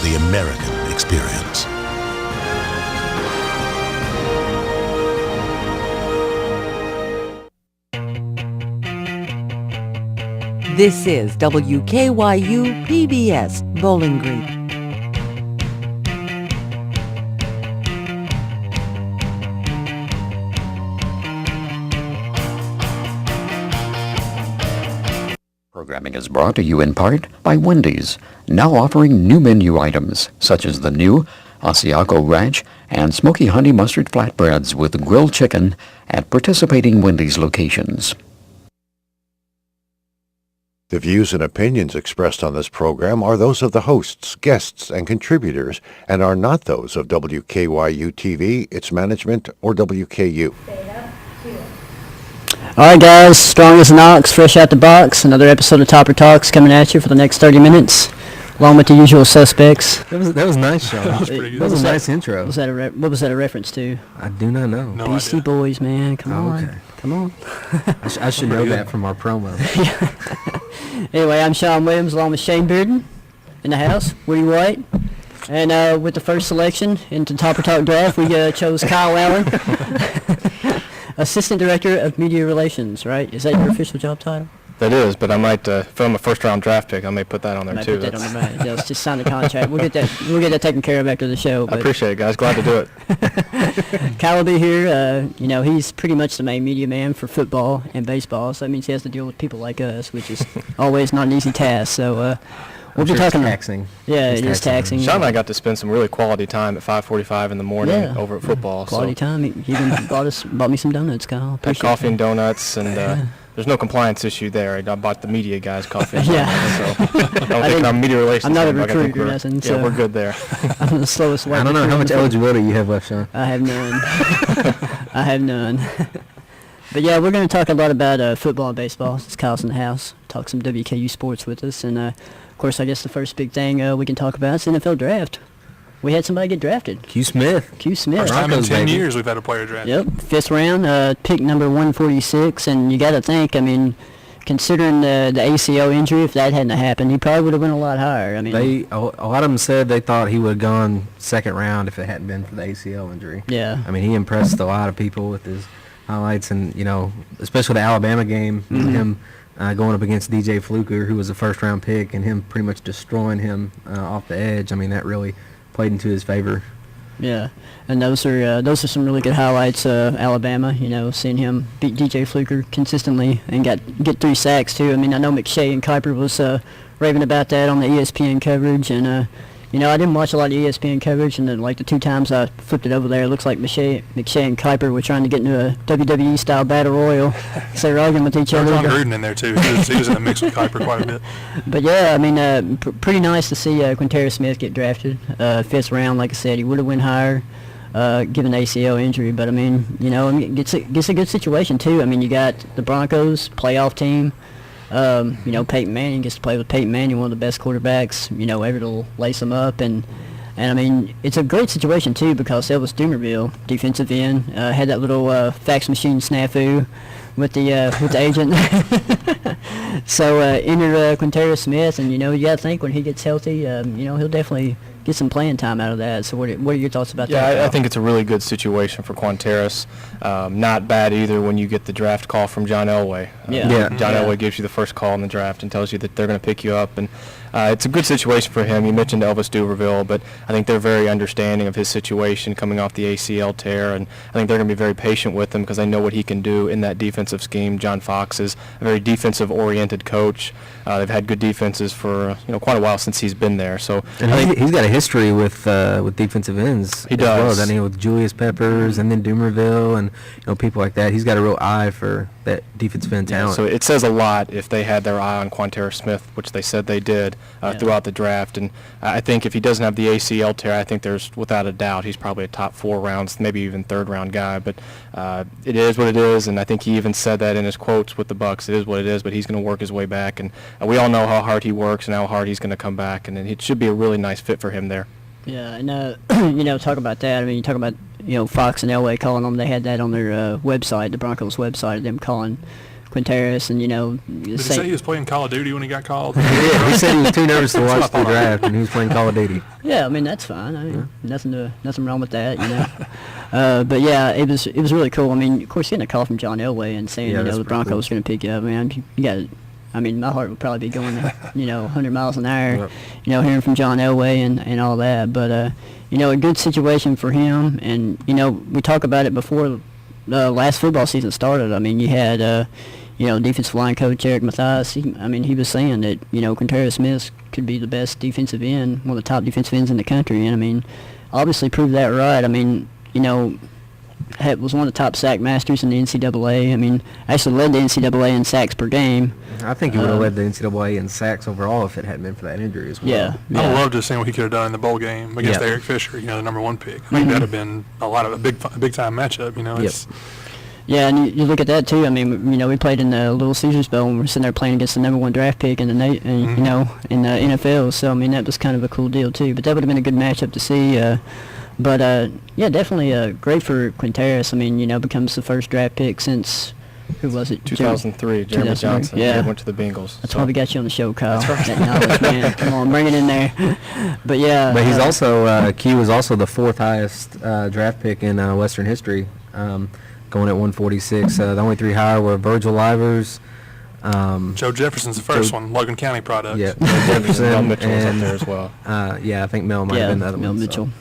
the American experience. This is WKYU PBS Bowling Green. Programming is brought to you in part by Wendy's, now offering new menu items such as the new Asiago Ranch and Smoky Honey Mustard Flatbreads with grilled chicken at participating Wendy's locations. The views and opinions expressed on this program are those of the hosts, guests, and contributors, and are not those of WKYU-TV, its management, or WKU. All right, guys, strong as an ox, fresh out the box. Another episode of TopperTalk's coming at you for the next 30 minutes, along with the usual suspects. That was nice, Sean. That was a nice intro. What was that a reference to? I do not know. No Beastie idea. Boys, man. Come on. Okay. Come on. I should know that from our promo. Anyway, I'm Sean Williams, along with Shane Bearden in the house, Woody White. And with the first selection into TopperTalk Draft, we chose Kyle Allen, Assistant Director of Media Relations, right? Is that your official job title? That is, but I might, if I'm a first-round draft pick, I may put that on there too. Put that on the right. Let's just sign the contract. We'll get that taken care of after the show. I appreciate it, guys. Glad to do it. Kyle will be here. He's pretty much the main media man for football and baseball, so that means he has to deal with people like us, which is always not an easy task. So we'll be talking. Taxing. Yeah, it is taxing. Sean and I got to spend some really quality time at 5:45 in the morning over at football. Quality time. He even bought me some donuts, Kyle. Had coffee and donuts, and there's no compliance issue there. I bought the media guys coffee and donuts, so I don't think I'm media relations. I'm not a recruiter or nothing, so we're good there. I'm the slowest white. I don't know how much eligibility you have left, Sean. I have none. I have none. But yeah, we're going to talk a lot about football and baseball since Kyle's in the house. Talk some WKU sports with us, and of course, I guess the first big thing we can talk about is the NFL draft. We had somebody get drafted. Q Smith. First time in 10 years we've had a player drafted. Yep, 5th round, pick number 146, and you got to think, considering the ACL injury, if that hadn't happened, he probably would have went a lot higher. A lot of them said they thought he would have gone second round if it hadn't been for the ACL injury. Yeah. He impressed a lot of people with his highlights, and especially the Alabama game, him going up against DJ Fluker, who was a first-round pick, and him pretty much destroying him off the edge. That really played into his favor. Yeah, and those are some really good highlights. Alabama, seeing him beat DJ Fluker consistently and get 3 sacks too. I know McShay and Kuiper was raving about that on the ESPN coverage, and I didn't watch a lot of ESPN coverage, and then the 2 times I flipped it over there, it looks like McShay and Kuiper were trying to get into a WWE style battle royal. So they were arguing with each other. There was Gruden in there too. He was in the mix with Kuiper quite a bit. But yeah, pretty nice to see Quintero Smith get drafted 5th round. Like I said, he would have went higher given the ACL injury. But it's a good situation too. You got the Broncos playoff team. Peyton Manning gets to play with Peyton Manning, one of the best quarterbacks, ever to lace them up. And it's a great situation, too, because Elvis Dumerville, defensive end, had that little fax machine snafu with the agent. So enter Quintero Smith, and, you got to think when he gets healthy, he'll definitely get some playing time out of that. So what are your thoughts about that? Yeah, I think it's a really good situation for Quinteros. Not bad either when you get the draft call from John Elway. John Elway gives you the first call in the draft and tells you that they're going to pick you up. And it's a good situation for him. You mentioned Elvis Dumerville, but I think they're very understanding of his situation coming off the ACL tear, and I think they're going to be very patient with him because they know what he can do in that defensive scheme. John Fox is a very defensive-oriented coach. They've had good defenses for quite a while since he's been there. So and I think he's got a history with defensive ends. He does. Well, with Julius Peppers and then Dumerville and people like that. He's got a real eye for that defensive end talent. So it says a lot if they had their eye on Quintero Smith, which they said they did throughout the draft. And I think if he doesn't have the ACL tear, I think there's without a doubt he's probably a top 4 rounds, maybe even 3rd round guy. But it is what it is, and I think he even said that in his quotes with the Bucs. It is what it is, but he's going to work his way back. And we all know how hard he works and how hard he's going to come back, and it should be a really nice fit for him there. Yeah, and talk about that. You talk about Fox and Elway calling them. They had that on their website, the Broncos website, them calling Quinteris, and Did he say he was playing Call of Duty when he got called? Yeah, he said he was too nervous to watch the draft, and he was playing Call of Duty. Yeah, I mean that's fine. I mean, nothing wrong with that, But yeah, it was really cool. I mean, of course, getting a call from John Elway and saying the Broncos are going to pick you up, man. You got. I mean, my heart would probably be going, 100 miles an hour, hearing from John Elway and all that. But a good situation for him. And we talk about it before the last football season started. I mean, you had defensive line coach Eric Mathias. He was saying that Quinteris Smith could be the best defensive end, one of the top defensive ends in the country. And I mean, obviously proved that right. I mean, was one of the top sack masters in the NCAA. I mean, actually led the NCAA in sacks per game. I think he would have led the NCAA in sacks overall if it hadn't been for that injury as well. Yeah. I would love to have seen what he could have done in the bowl game against Eric Fisher, the number 1 pick. I think that would have been a big time matchup. It's. Yeah, and you look at that too. I mean, we played in the Little Caesars Bowl, and we're sitting there playing against the number 1 draft pick in the in the NFL. So I mean, that was kind of a cool deal too. But that would have been a good matchup to see. But definitely great for Quinteris. I mean, becomes the first draft pick since, who was it? 2003, Jeremy Johnson. Yeah, went to the Bengals. That's why we got you on the show, Kyle. That's right. That knowledge, man. Come on, bring it in there. But yeah. But he's also Q was also the 4th highest draft pick in Western history, going at 146. The only 3 higher were Virgil Livers. Joe Jefferson's the first one, Logan County product. Yeah, Joe Jefferson. Mel Mitchell was up there as well. I think Mel might have been the other Mel one. Mitchell. So.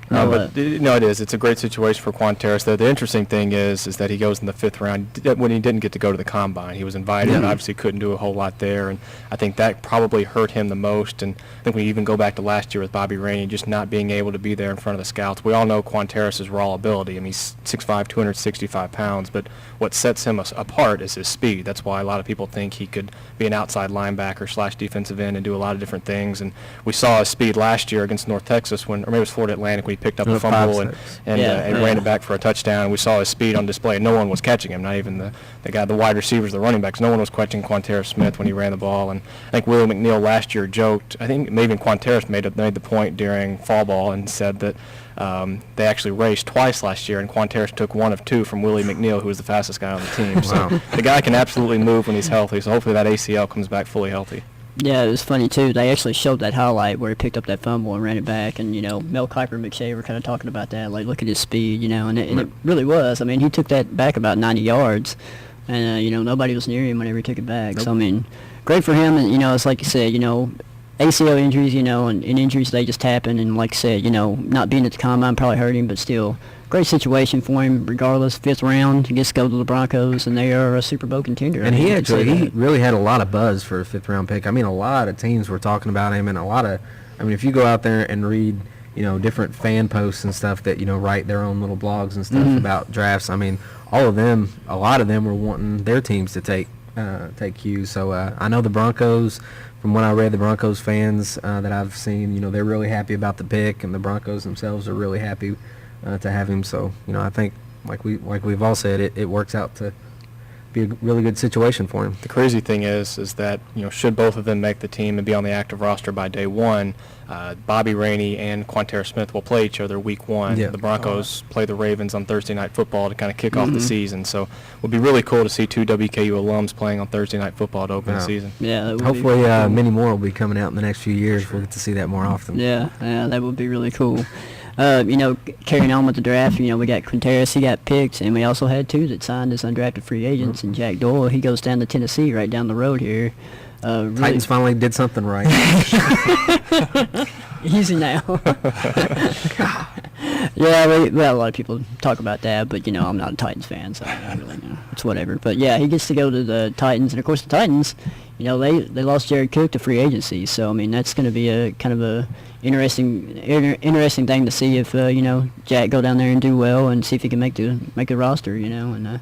But it is. It's a great situation for Quinteris. The interesting thing is that he goes in the 5th round when he didn't get to go to the combine. He was invited and obviously couldn't do a whole lot there. And I think that probably hurt him the most. And I think we even go back to last year with Bobby Rainey just not being able to be there in front of the scouts. We all know Quinteris' raw ability. I mean, he's 6'5", 265 pounds. But what sets him apart is his speed. That's why a lot of people think he could be an outside linebacker / defensive end and do a lot of different things. And we saw his speed last year against North Texas or maybe it was Florida Atlantic when he picked up the fumble and ran it back for a touchdown. We saw his speed on display. No one was catching him, not even the wide receivers, the running backs. No one was catching Quinteris Smith when he ran the ball. And I think Willie McNeil last year joked, I think maybe Quinteris made the point during fall ball and said that they actually raced twice last year, and Quinteris took 1 of 2 from Willie McNeil, who was the fastest guy on the team. So the guy can absolutely move when he's healthy, so hopefully that ACL comes back fully healthy. Yeah, it was funny, too. They actually showed that highlight where he picked up that fumble and ran it back. And, Mel Kiper and McShay were kind of talking about that. Like, look at his speed, and it really was. I mean, he took that back about 90 yards. And, nobody was near him whenever he took it back. Nope. So, I mean, great for him. And, it's like you said, ACL injuries, and injuries, they just happen. And like I said, not being at the combine probably hurt him. But still, great situation for him regardless. 5th round, he gets to go to the Broncos, and they are a Super Bowl contender. And he really had a lot of buzz for a 5th round pick. I mean, a lot of teams were talking about him, and if you go out there and read, different fan posts and stuff that, write their own little blogs and stuff about drafts, I mean, a lot of them were wanting their teams to take Q. So I know the Broncos, from what I read, the Broncos fans that I've seen, they're really happy about the pick, and the Broncos themselves are really happy to have him. So, I think, like we've all said, it works out to be a really good situation for him. The crazy thing is that, should both of them make the team and be on the active roster by day 1, Bobby Rainey and Quinteris Smith will play each other week 1. Yeah. The Broncos play the Ravens on Thursday Night Football to kind of kick off the season. So it would be really cool to see 2 WKU alums playing on Thursday Night Football to open the season. Yeah, hopefully many more will be coming out in the next few years. We'll get to see that more often. Yeah, that would be really cool. Carrying on with the draft, we got Quinteris, he got picked, and we also had 2 that signed as undrafted free agents. And Jack Doyle, he goes down to Tennessee right down the road here. Titans finally did something right. Easy now. Yeah, well, a lot of people talk about that, but, I'm not a Titans fan, so I don't really know. It's whatever. But, yeah, he gets to go to the Titans. And, of course, the Titans, they lost Jared Cook to free agency. So, I mean, that's going to be a kind of a interesting thing to see if, Jack go down there and do well and see if he can make the roster, and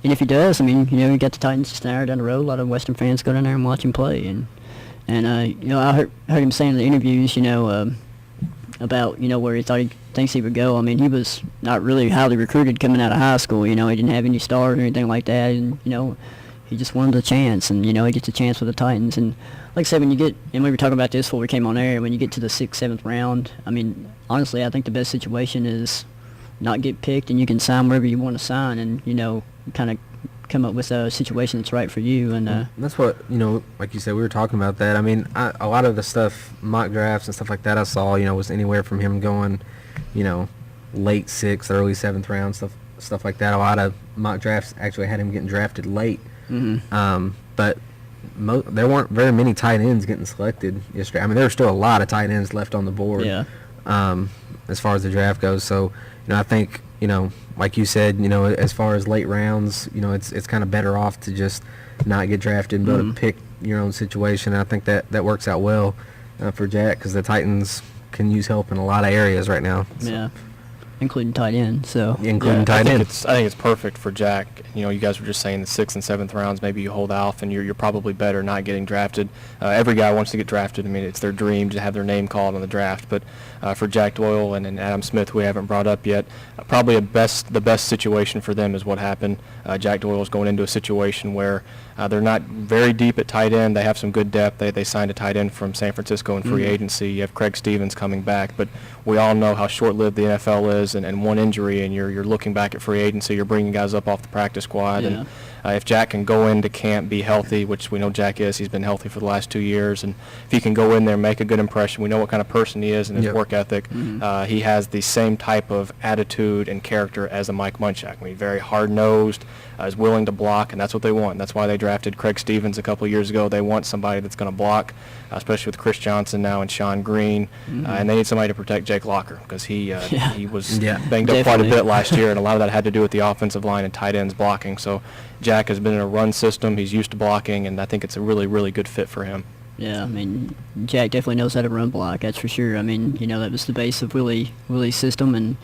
if he does, I mean, you got the Titans just an hour down the road. A lot of Western fans go down there and watch him play. And I heard him saying in the interviews, about, where he thinks he would go. I mean, he was not really highly recruited coming out of high school. He didn't have any stars or anything like that. And, he just wanted a chance. And, he gets a chance with the Titans. And like I said, when you get, and we were talking about this before we came on air, when you get to the 6th, 7th round, I mean, honestly, I think the best situation is not get picked and you can sign wherever you want to sign and, kind of come up with a situation that's right for you. And that's what, like you said, we were talking about that. I mean, a lot of the stuff, mock drafts and stuff like that I saw, was anywhere from him going, late 6th, early 7th round, stuff like that. A lot of mock drafts actually had him getting drafted late. But there weren't very many tight ends getting selected yesterday. I mean, there were still a lot of tight ends left on the board. Yeah. As far as the draft goes. So, I think, like you said, as far as late rounds, it's kind of better off to just not get drafted, but pick your own situation. And I think that works out well for Jack, because the Titans can use help in a lot of areas right now. So. Yeah. Including tight end, so. Including tight end. I think it's perfect for Jack. You guys were just saying the 6th and 7th rounds, maybe you hold off, and you're probably better not getting drafted. Every guy wants to get drafted. I mean, it's their dream to have their name called on the draft. But for Jack Doyle and Adam Smith, who we haven't brought up yet, probably the best situation for them is what happened. Jack Doyle is going into a situation where they're not very deep at tight end. They have some good depth. They signed a tight end from San Francisco in free agency. You have Craig Stevens coming back, but we all know how short-lived the NFL is, and one injury, and you're looking back at free agency. You're bringing guys up off the practice squad, and if Jack can go into camp, be healthy, which we know Jack is. He's been healthy for the last 2 years, and if he can go in there, make a good impression, we know what kind of person he is and his work ethic. He has the same type of attitude and character as a Mike Munchak. I mean, very hard-nosed, is willing to block, and that's what they want. That's why they drafted Craig Stevens a couple of years ago. They want somebody that's going to block, especially with Chris Johnson now and Sean Green, and they need somebody to protect Jake Locker, because he was banged up quite a bit last year, and a lot of that had to do with the offensive line and tight ends blocking. So Jack has been in a run system. He's used to blocking, and I think it's a really, really good fit for him. Yeah, I mean, Jack definitely knows how to run block, that's for sure. I mean, that was the base of Willie's system, and,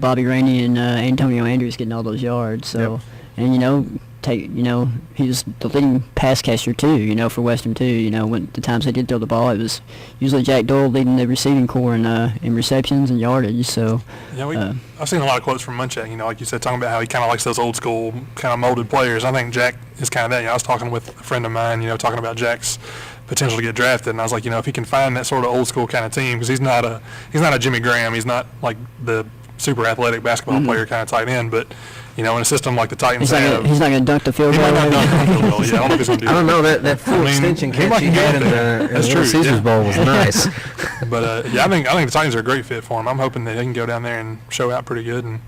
Bobby Rainey and Antonio Andrews getting all those yards. So, and, he was the leading pass catcher, too, for Western, too. When the times they did throw the ball, it was usually Jack Doyle leading the receiving corps in receptions and yardage. So, I've seen a lot of quotes from Munchak, like you said, talking about how he kind of likes those old school kind of molded players. I think Jack is kind of that. I was talking with a friend of mine, talking about Jack's potential to get drafted, and I was like, if he can find that sort of old school kind of team, because he's not a Jimmy Graham, he's not like the super athletic basketball player kind of tight end, but in a system like the Titans have, he's not going to dunk the field he goal. might not dunk the field goal. Yeah, I don't know if he's going to do I don't that. know, that full extension catch he had in the Caesars Bowl was nice. But I think the Titans are a great fit for him. I'm hoping that they can go down there and show out pretty good, and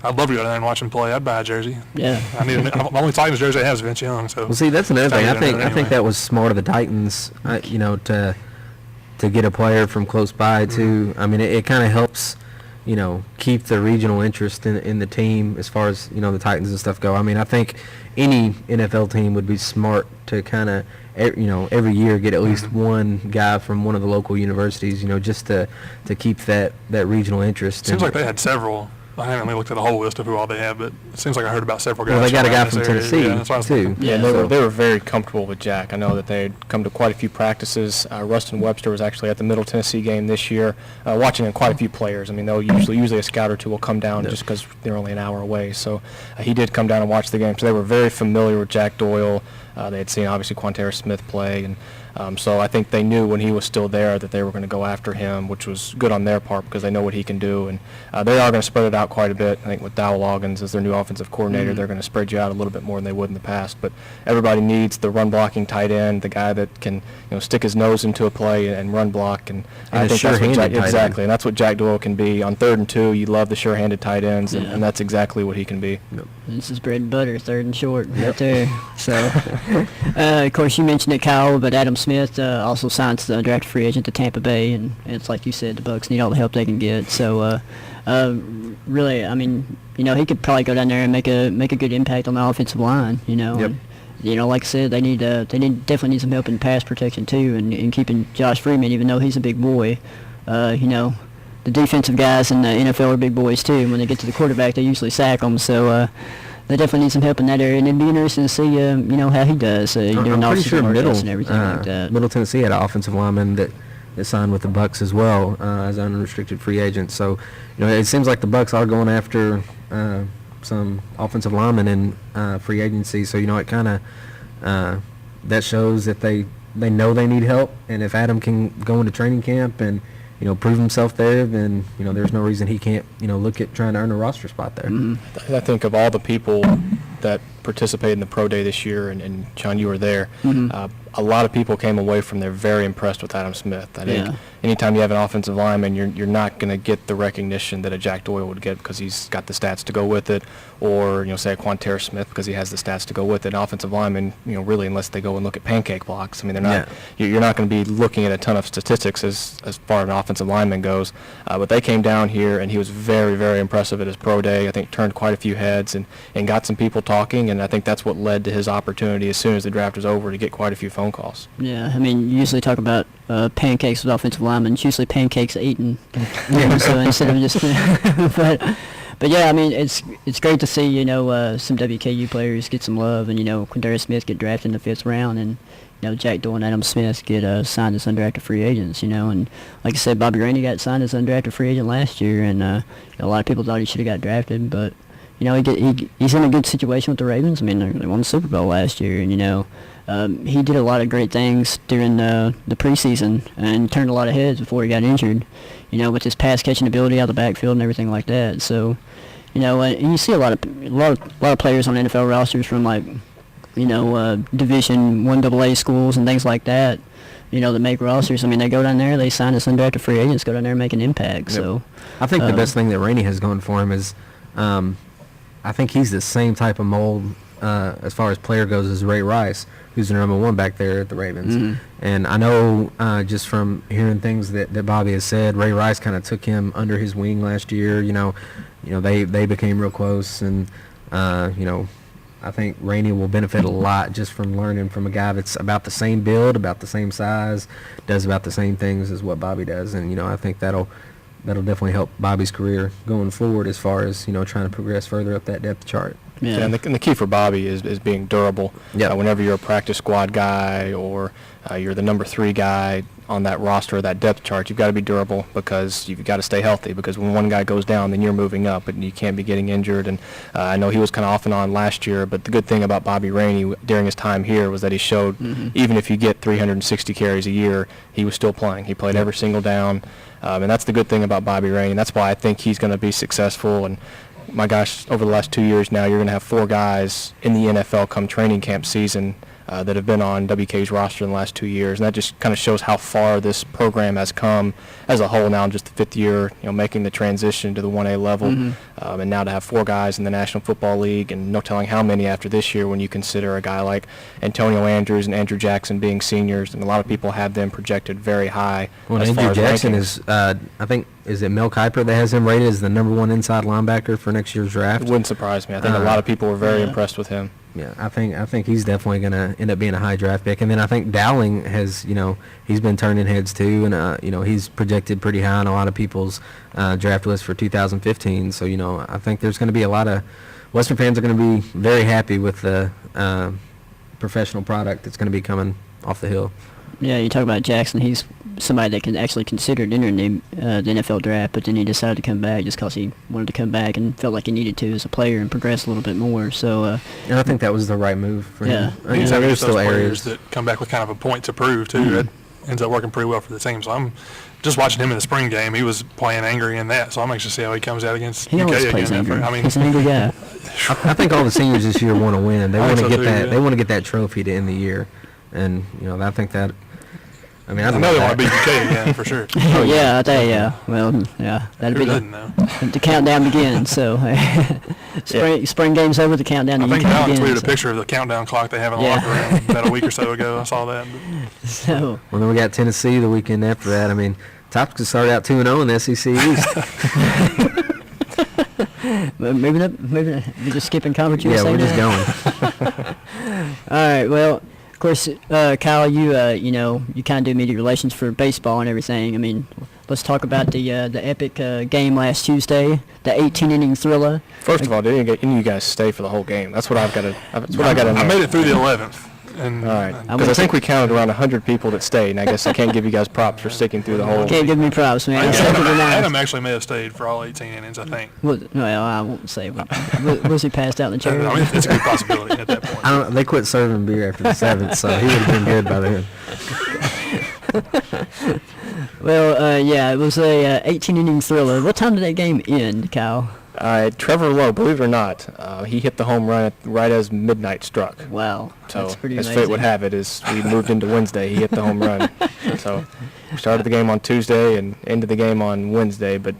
I'd love to go down there and watch him play. I'd buy a jersey. Yeah. The only Titans jersey I have is Vince Young. So. Well, see, that's another thing. I think that was smart of the Titans, to get a player from close by too. I mean, it kind of helps, keep the regional interest in the team as far as the Titans and stuff go. I mean, I think any NFL team would be smart to kind of every year get at least one guy from one of the local universities, just to keep that regional interest. Seems like they had several. I haven't really looked at the whole list of who all they have, but it seems like I heard about several guys. Well, they got a guy from Tennessee, too. Yeah, they were very comfortable with Jack. I know that they had come to quite a few practices. Rustin Webster was actually at the Middle Tennessee game this year, watching quite a few players. I mean, they'll usually a scout or two will come down just because they're only an hour away. So he did come down and watch the game. So they were very familiar with Jack Doyle. They had seen, obviously, Quanterra Smith play, and so I think they knew when he was still there that they were going to go after him, which was good on their part because they know what he can do. And they are going to spread it out quite a bit. I think with Dow Loggins as their new offensive coordinator, they're going to spread you out a little bit more than they would in the past. But everybody needs the run-blocking tight end, the guy that can stick his nose into a play and run block. And I think that's what Jack, exactly, and that's what Jack Doyle can be. On 3rd and 2, you love the sure-handed tight ends, and that's exactly what he can be. Yep. This is bread and butter, 3rd and short right there. So, of course, you mentioned it, Kyle, but Adam Smith also signs the draft free agent to Tampa Bay, and it's like you said, the Bucs need all the help they can get. So, really, I mean, he could probably go down there and make a good impact on the offensive line. Yep. And, like I said, they definitely need some help in pass protection too, and keeping Josh Freeman, even though he's a big boy. The defensive guys in the NFL are big boys too. And when they get to the quarterback, they usually sack them. So they definitely need some help in that area. And it'd be interesting to see, how he does. I'm pretty sure Middle Tennessee had an offensive lineman that signed with the Bucs as well as an unrestricted free agent. So, it seems like the Bucs are going after some offensive linemen in free agency. So, it kind of that shows that they know they need help. And if Adam can go into training camp and prove himself there, then, there's no reason he can't, look at trying to earn a roster spot there. I think of all the people that participated in the pro day this year, and John, you were there. Mm-hmm. A lot of people came away from there very impressed with Adam Smith. I think anytime you have an offensive lineman, you're not going to get the recognition that a Jack Doyle would get because he's got the stats to go with it, or say a Quanterra Smith because he has the stats to go with it. An offensive lineman, really, unless they go and look at pancake blocks, I mean, they're not. You're not going to be looking at a ton of statistics as far as an offensive lineman goes. But they came down here, and he was very, very impressive at his pro day. I think turned quite a few heads and got some people talking, and I think that's what led to his opportunity as soon as the draft was over to get quite a few phone calls. Yeah, I mean, you usually talk about pancakes with offensive linemen. It's usually pancakes eaten. So instead of just, but yeah, I mean, it's great to see some WKU players get some love, and Quintero Smith get drafted in the 5th round, and Jack Doyle and Adam Smith get signed as undrafted free agents. And like I said, Bobby Rainey got signed as undrafted free agent last year, and a lot of people thought he should have got drafted, but he's in a good situation with the Ravens. I mean, they won the Super Bowl last year, and he did a lot of great things during the preseason and turned a lot of heads before he got injured, with his pass catching ability out of the backfield and everything like that. So, and you see a lot of players on NFL rosters from Division I AA schools and things like that, that make rosters. I mean, they go down there, they sign as undrafted free agents, go down there and make an impact. Yep. So, I think the best thing that Rainey has going for him is, I think he's the same type of mold as far as player goes as Ray Rice, who's the number 1 back there at the Ravens. Mm-hmm. And I know just from hearing things that Bobby has said, Ray Rice kind of took him under his wing last year. They became real close, and I think Rainey will benefit a lot just from learning from a guy that's about the same build, about the same size, does about the same things as what Bobby does. And I think that'll definitely help Bobby's career going forward as far as trying to progress further up that depth chart. Yeah, and the key for Bobby is being durable. Yeah. Whenever you're a practice squad guy or you're the number 3 guy on that roster or that depth chart, you've got to be durable because you've got to stay healthy, because when one guy goes down, then you're moving up and you can't be getting injured. And I know he was kind of off and on last year, but the good thing about Bobby Rainey during his time here was that he showed even if you get 360 carries a year, he was still playing. He played every single down, and that's the good thing about Bobby Rainey. And that's why I think he's going to be successful. And my gosh, over the last 2 years now, you're going to have 4 guys in the NFL come training camp season that have been on WK's roster in the last 2 years, and that just kind of shows how far this program has come as a whole now in just the 5th year, making the transition to the 1A level, and now to have 4 guys in the National Football League, and no telling how many after this year when you consider a guy like Antonio Andrews and Andrew Jackson being seniors, and a lot of people have them projected very high. Well, Andrew Jackson is, I think, is it Mel Kiper that has him rated as the number 1 inside linebacker for next year's draft? It wouldn't surprise me. I think a lot of people were very impressed with him. Yeah, I think he's definitely going to end up being a high draft pick. And then I think Dowling has, he's been turning heads too, and he's projected pretty high on a lot of people's draft list for 2015. So, I think there's going to be a lot of Western fans are going to be very happy with the professional product that's going to be coming off the hill. Yeah, you talk about Jackson. He's somebody that can actually considered entering the NFL draft, but then he decided to come back just because he wanted to come back and felt like he needed to as a player and progress a little bit more. So, and I think that was the right move for him. He's having those players that come back with kind of a point to prove too. It ends up working pretty well for the team. So I'm just watching him in the spring game. He was playing angry in that, so I'm anxious to see how he comes out against he UK always again. Plays angry. He's an angry guy. I think all the seniors this year want to win. They want to get that. They want to get that trophy to end the year, and I think that. I mean, I know they want to beat UK again for sure. Oh yeah, I tell you, yeah. Well, yeah, that'd be the countdown begins. So, spring game's over. The countdown. I think Alan tweeted a picture of the countdown clock they have in the locker room about a week or so ago. I saw that. So. Well, then we got Tennessee the weekend after that. I mean, Tops could start out 2-0 in the SEC East. Maybe not. You're just skipping conference. Yeah, we're just going. All right. Well. Of course, Kyle, you kind of do media relations for baseball and everything. I mean, let's talk about the epic game last Tuesday, the 18-inning thriller. First of all, did any of you guys stay for the whole game? That's what I've got to. That's what I got to know. I made it through the 11th. And all right, because I think we counted around 100 people that stayed, and I guess I can't give you guys props for sticking through the whole. Can't give me props, man. Adam actually may have stayed for all 18 innings, I think. Well, I won't say. Was he passed out in the chair? I mean, it's a good possibility at that point. They quit serving beer after the 7th, so he would have been good by then. Well, it was a 18-inning thriller. What time did that game end, Kyle? Trevor Lowe, believe it or not, he hit the home run right as midnight struck. Wow, So that's pretty as amazing. fate would have it, as we moved into Wednesday, he hit the home run. So we started the game on Tuesday and ended the game on Wednesday. But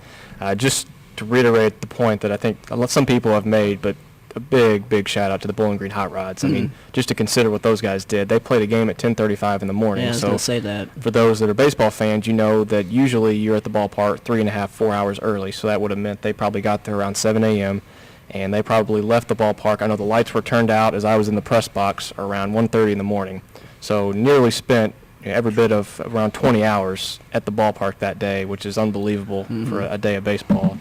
just to reiterate the point that I think some people have made, but a big shout out to the Bowling Green Hot Rods. I mean, just to consider what those guys did. They played a game at 10:35 in the morning. Yeah, I was going to say that. For those that are baseball fans, you know that usually you're at the ballpark 3.5, 4 hours early. So that would have meant they probably got there around 7 a.m. and they probably left the ballpark. I know the lights were turned out as I was in the press box around 1:30 in the morning. So nearly spent every bit of around 20 hours at the ballpark that day, which is unbelievable for a day of baseball.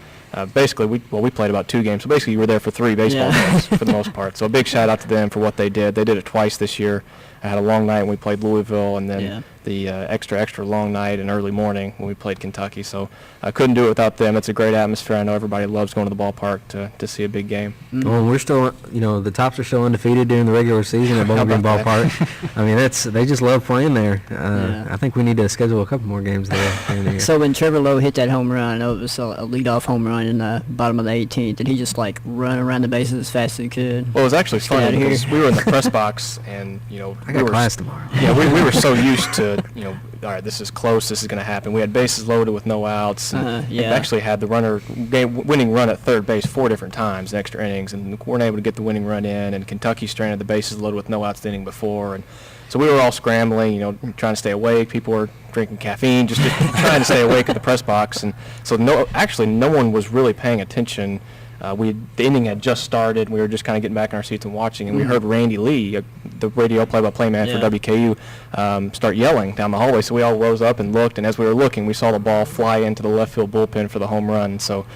Basically, we played about 2 games. So basically, you were there for 3 baseball games for the most part. So a big shout out to them for what they did. They did it twice this year. I had a long night when we played Louisville, and then the extra long night and early morning when we played Kentucky. So I couldn't do it without them. It's a great atmosphere. I know everybody loves going to the ballpark to see a big game. Well, we're still, the Tops are still undefeated during the regular season at Bowling Green Ballpark. I mean, they just love playing there. I think we need to schedule a couple more games there during the year. So when Trevor Lowe hit that home run, I know it was a leadoff home run in the bottom of the 18th. Did he just run around the bases as fast as he could? Well, it was actually funny because we were in the press box, and I got class tomorrow. Yeah, we were so used to all right, this is close, this is going to happen. We had bases loaded with no outs. We actually had the winning run at third base 4 different times in extra innings, and weren't able to get the winning run in. And Kentucky stranded the bases loaded with no outs the inning before, and so we were all scrambling, trying to stay awake. People were drinking caffeine, just trying to stay awake at the press box, and so no one was really paying attention. The inning had just started. We were just kind of getting back in our seats and watching, and we heard Randy Lee, the radio play-by-play man for WKU, start yelling down the hallway. So we all rose up and looked, and as we were looking, we saw the ball fly into the left field bullpen for the home run. So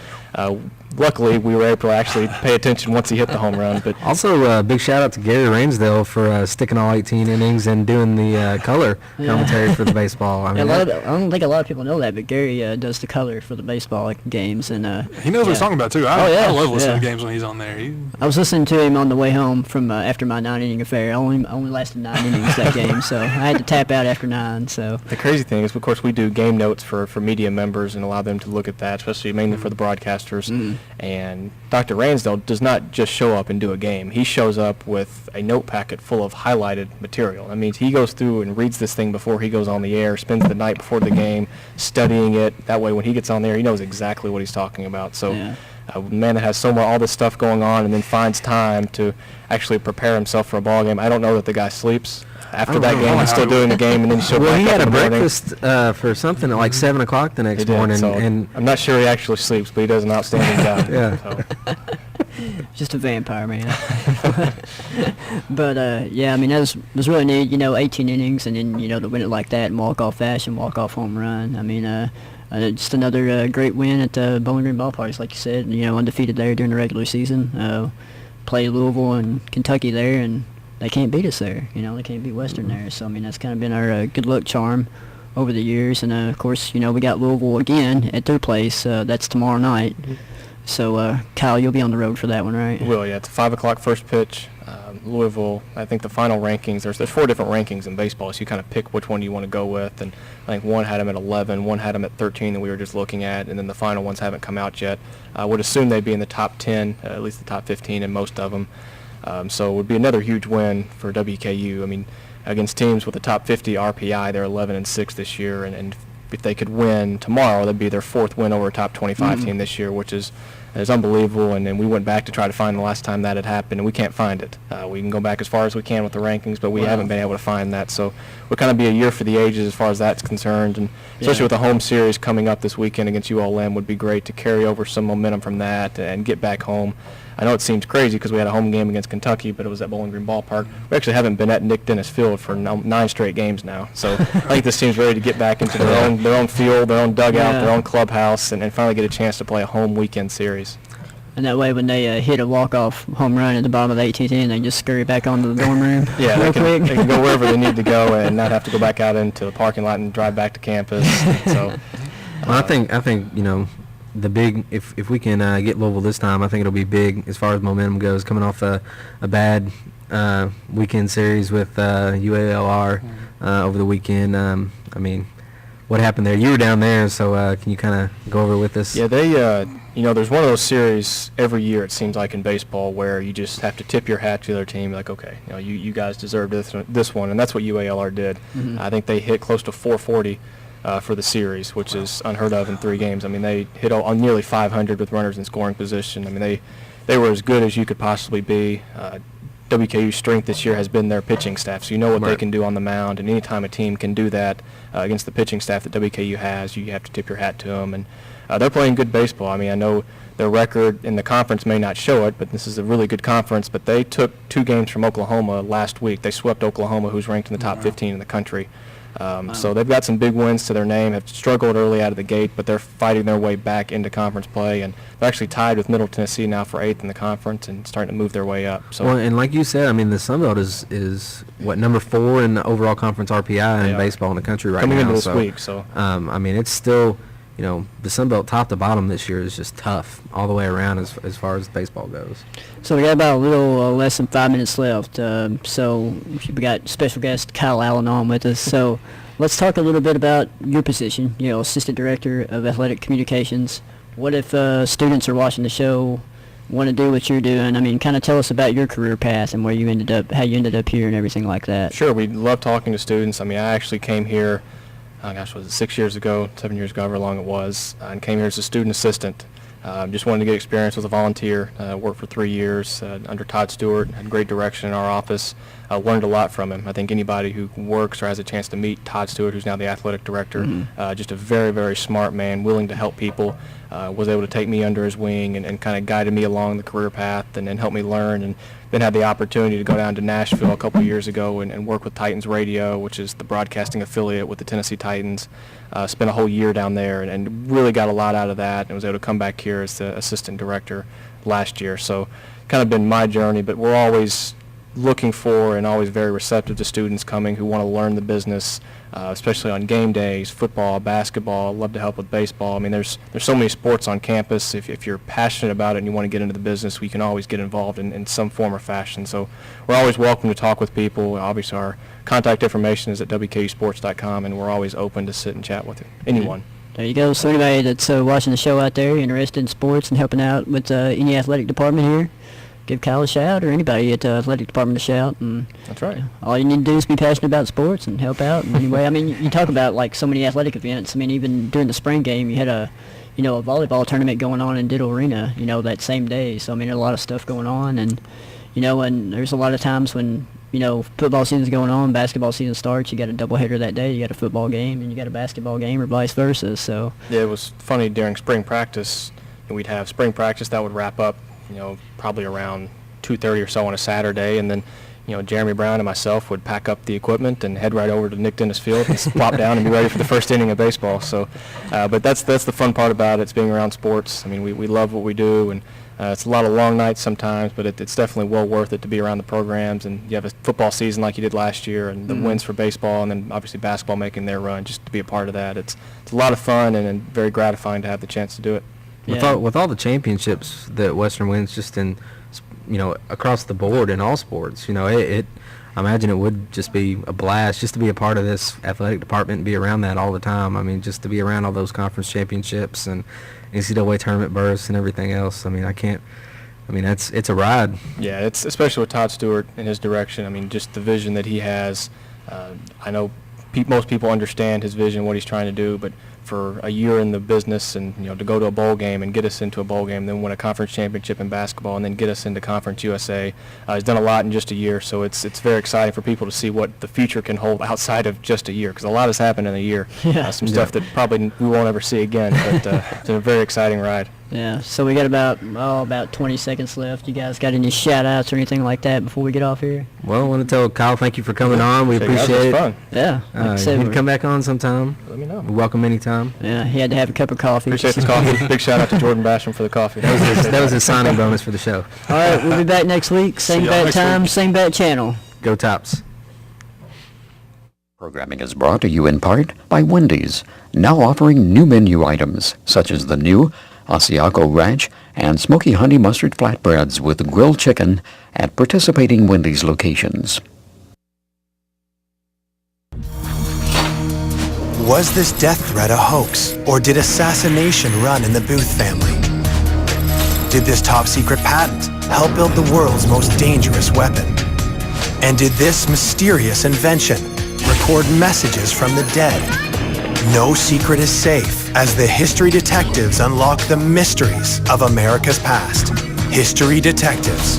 luckily, we were able to actually pay attention once he hit the home run. But also, big shout out to Gary Rainsdale for sticking all 18 innings and doing the color commentary for the baseball. I mean, I don't think a lot of people know that, but Gary does the color for the baseball games, and he knows what he's talking about too. I love listening to games when he's on there. I was listening to him on the way home from after my 9-inning affair. I only lasted 9 innings that game, so I had to tap out after 9. So the crazy thing is, of course, we do game notes for media members and allow them to look at that, especially mainly for the broadcasters. And Dr. Ransdell does not just show up and do a game. He shows up with a note packet full of highlighted material. I mean, he goes through and reads this thing before he goes on the air, spends the night before the game studying it. That way, when he gets on there, he knows exactly what he's talking about. So a man that has all this stuff going on and then finds time to actually prepare himself for a ball game. I don't know that the guy sleeps after that game. He's still doing the game, and then he showed back up he had in a the morning. breakfast for something at 7 o'clock the next morning. So and I'm not sure he actually sleeps, but he does an outstanding job. Yeah. So. Just a vampire, man. But I mean, that was really neat. 18 innings, and then to win it like that in walk-off fashion, walk-off home run. I mean, just another great win at Bowling Green Ballpark, like you said. Undefeated there during the regular season. Play Louisville and Kentucky there, and they can't beat us there. They can't beat Western there. So I mean, that's kind of been our good luck charm over the years. And of course, we got Louisville again at their place. That's tomorrow night. So, Kyle, you'll be on the road for that one, right? We will, yeah. It's a 5 o'clock first pitch. Louisville, I think the final rankings, there's 4 different rankings in baseball, so you kind of pick which one you want to go with. And I think one had them at 11, one had them at 13 that we were just looking at, and then the final ones haven't come out yet. I would assume they'd be in the top 10, at least the top 15 in most of them. So it would be another huge win for WKU. I mean, against teams with the top 50 RPI, they're 11-6 this year, and if they could win tomorrow, that'd be their 4th win over a top 25 team this year, which is unbelievable. And then we went back to try to find the last time that had happened, and we can't find it. We can go back as far as we can with the rankings, but we haven't been able to find that. So we'll kind of be a year for the ages as far as that's concerned, and especially with the home series coming up this weekend against ULM, would be great to carry over some momentum from that and get back home. I know it seems crazy because we had a home game against Kentucky, but it was at Bowling Green Ballpark. We actually haven't been at Nick Dennis Field for 9 straight games now. So I think this team's ready to get back into their own field, their own dugout, their own clubhouse, and finally get a chance to play a home weekend series. And that way, when they hit a walk-off home run at the bottom of the 18th inning, they just scurry back onto the dorm room real quick. They can go wherever they need to go and not have to go back out into the parking lot and drive back to campus. So, I think the big, if we can get Louisville this time, I think it'll be big as far as momentum goes. Coming off a bad weekend series with UALR over the weekend, I mean, what happened there. You were down there, so can you kind of go over with us? Yeah, they, there's one of those series every year, it seems like, in baseball where you just have to tip your hat to the other team, like, okay, you guys deserve this one, and that's what UALR did. Mm-hmm. I think they hit close to 440 for the series, which is unheard of in 3 games. I mean, they hit on nearly 500 with runners in scoring position. I mean, they were as good as you could possibly be. WKU's strength this year has been their pitching staff, so you know what they can do on the mound, and anytime a team can do that against the pitching staff that WKU has, you have to tip your hat to them. And they're playing good baseball. I mean, I know their record in the conference may not show it, but this is a really good conference. But they took 2 games from Oklahoma last week. They swept Oklahoma, who's ranked in the top 15 in the country. So they've got some big wins to their name, have struggled early out of the gate, but they're fighting their way back into conference play, and they're actually tied with Middle Tennessee now for 8th in the conference and starting to move their way up. So, well, and like you said, I mean, the Sun Belt is what, number 4 in the overall conference RPI in baseball in the country right coming now. Coming into this week, so. I mean, it's still, the Sun Belt top to bottom this year is just tough all the way around as far as baseball goes. So we got about a little less than 5 minutes left. So we got special guest Kyle Allen on with us. So let's talk a little bit about your position, Assistant Director of Athletic Communications. What if students are watching the show, want to do what you're doing? I mean, kind of tell us about your career path and how you ended up here and everything like that. Sure, we love talking to students. I mean, I actually came here, was it 6 years ago, 7 years ago, however long it was, and came here as a student assistant. Just wanted to get experience as a volunteer. Worked for 3 years under Todd Stewart, had great direction in our office. Learned a lot from him. I think anybody who works or has a chance to meet Todd Stewart, who's now the athletic director, just a very, very smart man, willing to help people, was able to take me under his wing and kind of guided me along the career path and helped me learn, and then had the opportunity to go down to Nashville a couple of years ago and work with Titans Radio, which is the broadcasting affiliate with the Tennessee Titans. Spent a whole year down there and really got a lot out of that, and was able to come back here as the assistant director last year. So kind of been my journey, but we're always looking for and always very receptive to students coming who want to learn the business, especially on game days, football, basketball. Love to help with baseball. I mean, there's so many sports on campus. If you're passionate about it and you want to get into the business, we can always get involved in some form or fashion. So we're always welcome to talk with people. Obviously, our contact information is at wkusports.com, and we're always open to sit and chat with anyone. There you go. So anybody that's watching the show out there, interested in sports and helping out with any athletic department here, give Kyle a shout, or anybody at the athletic department a shout. And that's right. All you need to do is be passionate about sports and help out in any way. I mean, you talk about like so many athletic events. I mean, even during the spring game, you had a volleyball tournament going on in Diddle Arena, that same day. So I mean, there's a lot of stuff going on, and and there's a lot of times when football season's going on, basketball season starts, you got a doubleheader that day. You got a football game and you got a basketball game, or vice versa. So yeah, it was funny during spring practice. We'd have spring practice that would wrap up, probably around 2:30 or so on a Saturday, and then, Jeremy Brown and myself would pack up the equipment and head right over to Nick Dennis Field and plop down and be ready for the first inning of baseball. So, but that's the fun part about it. It's being around sports. I mean, we love what we do, and it's a lot of long nights sometimes, but it's definitely well worth it to be around the programs. And you have a football season like you did last year, and the wins for baseball, and then obviously basketball making their run. Just to be a part of that, it's a lot of fun and very gratifying to have the chance to do it. Yeah. With all the championships that Western wins, just in across the board in all sports, I imagine it would just be a blast just to be a part of this athletic department and be around that all the time. I mean, just to be around all those conference championships and NCAA tournament berths and everything else. I mean, it's a ride. Yeah, it's especially with Todd Stewart and his direction. I mean, just the vision that he has. I know most people understand his vision, what he's trying to do, but for a year in the business and to go to a bowl game and get us into a bowl game, then win a conference championship in basketball, and then get us into Conference USA. He's done a lot in just a year, so it's very exciting for people to see what the future can hold outside of just a year, because a lot has happened in a year. Some stuff that probably we won't ever see again, but it's a very exciting ride. Yeah, so we got about 20 seconds left. You guys got any shout-outs or anything like that before we get off here? Well, I want to tell Kyle thank you for coming on. We appreciate it. Fun. Yeah. You can come back on sometime. Let me know. We're welcome anytime. Yeah, he had to have a cup of coffee. Appreciate the coffee. Big shout-out to Jordan Basham for the coffee. That was his signing bonus for the show. All right, we'll be back next week. Same bat time, same bat channel. Go Tops. Programming is brought to you in part by Wendy's, now offering new menu items such as the new Asiago Ranch and Smoky Honey Mustard Flatbreads with grilled chicken at participating Wendy's locations. Was this death threat a hoax, or did assassination run in the Booth family? Did this top-secret patent help build the world's most dangerous weapon? And did this mysterious invention record messages from the dead? No secret is safe as the History Detectives unlock the mysteries of America's past. History Detectives.